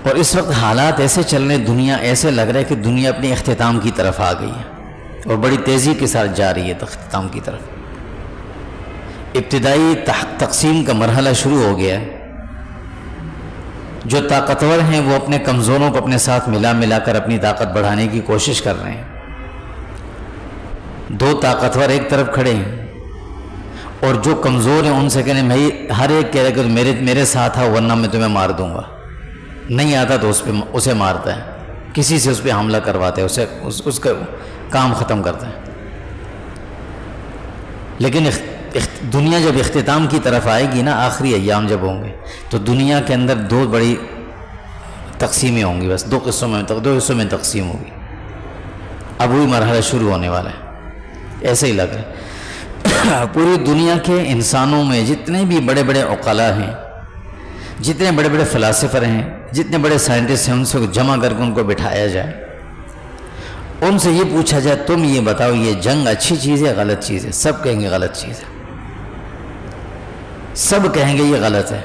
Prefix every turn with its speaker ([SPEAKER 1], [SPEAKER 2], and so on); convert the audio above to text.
[SPEAKER 1] اور اس وقت حالات ایسے چل رہے، دنیا ایسے لگ رہا ہے کہ دنیا اپنے اختتام کی طرف آ گئی ہے اور بڑی تیزی کے ساتھ جا رہی ہے اختتام کی طرف۔ ابتدائی تقسیم کا مرحلہ شروع ہو گیا ہے۔ جو طاقتور ہیں وہ اپنے کمزوروں کو اپنے ساتھ ملا کر اپنی طاقت بڑھانے کی کوشش کر رہے ہیں۔ دو طاقتور ایک طرف کھڑے ہیں اور جو کمزور ہیں ان سے کہنے بھائی، ہر ایک کہہ رہا کہ میرے ساتھ آؤ ورنہ میں تمہیں مار دوں گا، نہیں آتا تو اسے مارتا ہے، کسی سے اس پہ حملہ کرواتے ہیں، اس کا کام ختم کرتا ہے۔ لیکن دنیا جب اختتام کی طرف آئے گی نا، آخری ایام جب ہوں گے تو دنیا کے اندر دو بڑی تقسیمیں ہوں گی، بس دو حصوں میں تقسیم ہوگی۔ اب وہی مرحلہ شروع ہونے والا ہے، ایسے ہی لگ رہا ہے۔ پوری دنیا کے انسانوں میں جتنے بھی بڑے بڑے عقلاء ہیں، جتنے بڑے بڑے فلاسفر ہیں، جتنے بڑے سائنٹسٹ ہیں، ان سے جمع کر کے ان کو بٹھایا جائے، ان سے یہ پوچھا جائے تم یہ بتاؤ یہ جنگ اچھی چیز ہے غلط چیز ہے؟ سب کہیں گے غلط چیز ہے، سب کہیں گے یہ غلط ہے۔